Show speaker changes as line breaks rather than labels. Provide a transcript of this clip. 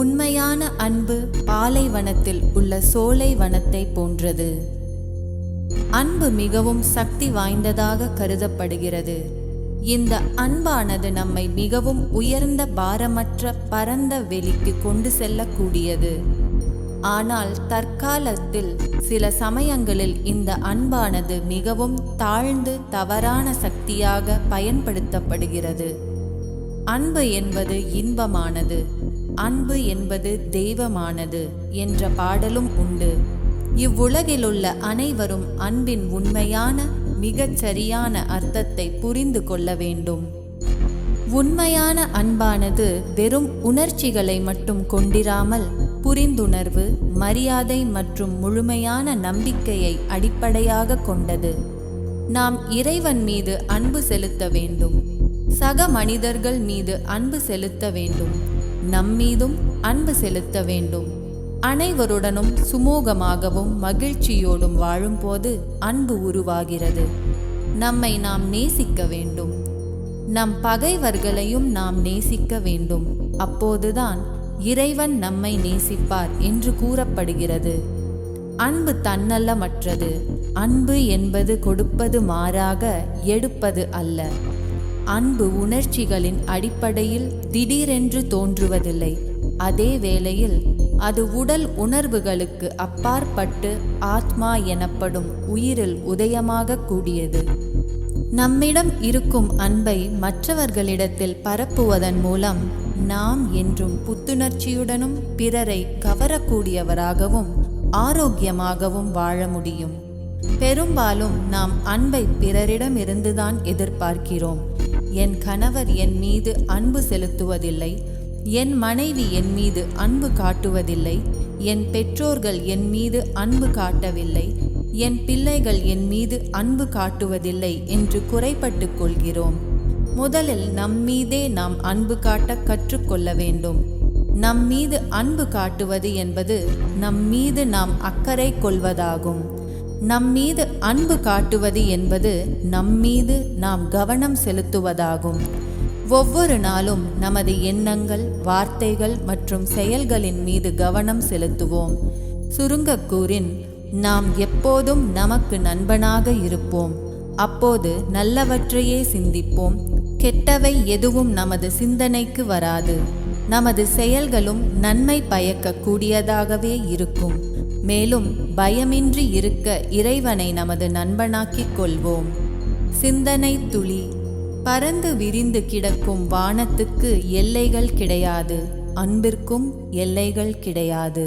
உண்மையான அன்பு பாலைவனத்தில் உள்ள சோலை வனத்தை போன்றது. அன்பு மிகவும் சக்தி வாய்ந்ததாக கருதப்படுகிறது. இந்த அன்பானது நம்மை மிகவும் உயர்ந்த பாரமற்ற பரந்த வெளிக்கு கொண்டு செல்லக்கூடியது. ஆனால் தற்காலத்தில் சில சமயங்களில் இந்த அன்பானது மிகவும் தாழ்ந்து தவறான சக்தியாக பயன்படுத்தப்படுகிறது. அன்பு என்பது இன்பமானது, அன்பு என்பது தெய்வமானது என்ற பாடலும் உண்டு. இவ்வுலகிலுள்ள அனைவரும் அன்பின் உண்மையான மிகச் சரியான அர்த்தத்தை புரிந்து கொள்ள வேண்டும். உண்மையான அன்பானது வெறும் உணர்ச்சிகளை மட்டும் கொண்டிராமல் புரிந்துணர்வு, மரியாதை மற்றும் முழுமையான நம்பிக்கையை அடிப்படையாக கொண்டது. நாம் இறைவன் மீது அன்பு செலுத்த வேண்டும், சக மனிதர்கள் மீது அன்பு செலுத்த வேண்டும், நம்மீதும் அன்பு செலுத்த வேண்டும். அனைவருடனும் சுமூகமாகவும் மகிழ்ச்சியோடும் வாழும்போது அன்பு உருவாகிறது. நம்மை நாம் நேசிக்க வேண்டும், நம் பகைவர்களையும் நாம் நேசிக்க வேண்டும். அப்போதுதான் இறைவன் நம்மை நேசிப்பார் என்று கூறப்படுகிறது. அன்பு தன்னலமற்றது. அன்பு என்பது கொடுப்பது, மாறாக எடுப்பது அல்ல. அன்பு உணர்ச்சிகளின் அடிப்படையில் திடீரென்று தோன்றுவதில்லை. அதே வேளையில் அது உடல் உணர்வுகளுக்கு அப்பாற்பட்டு ஆத்மா எனப்படும் உயிரில் உதயமாக கூடியது. நம்மிடம் இருக்கும் அன்பை மற்றவர்களிடத்தில் பரப்புவதன் மூலம் நாம் என்றும் புத்துணர்ச்சியுடனும் பிறரை கவரக்கூடியவராகவும் ஆரோக்கியமாகவும் வாழ முடியும். பெரும்பாலும் நாம் அன்பை பிறரிடமிருந்துதான் எதிர்பார்க்கிறோம். என் கணவர் என் மீது அன்பு செலுத்துவதில்லை, என் மனைவி என் மீது அன்பு காட்டுவதில்லை, என் பெற்றோர்கள் என் மீது அன்பு காட்டவில்லை, என் பிள்ளைகள் என் மீது அன்பு காட்டுவதில்லை என்று குறைபட்டு கொள்கிறோம். முதலில் நம்மீதே நாம் அன்பு காட்ட கற்றுக்கொள்ள வேண்டும். நம் மீது அன்பு காட்டுவது என்பது நம்மீது நாம் அக்கறை கொள்வதாகும். நம்மீது அன்பு காட்டுவது என்பது நம்மீது நாம் கவனம் செலுத்துவதாகும். ஒவ்வொரு நாளும் நமது எண்ணங்கள், வார்த்தைகள் மற்றும் செயல்களின் மீது கவனம் செலுத்துவோம். சுருங்கக் கூறின், நாம் எப்போதும் நமக்கு நண்பனாக இருப்போம். அப்போது நல்லவற்றையே சிந்திப்போம். கெட்டவை எதுவும் நமது சிந்தனைக்கு வராது. நமது செயல்களும் நன்மை பயக்கக்கூடியதாகவே இருக்கும். மேலும் பயமின்றி இருக்க இறைவனை நமது நண்பனாக்கிக் கொள்வோம். சிந்தனை துளி. பரந்து விரிந்து கிடக்கும் வானத்துக்கு எல்லைகள் கிடையாது. அன்பிற்கும் எல்லைகள் கிடையாது.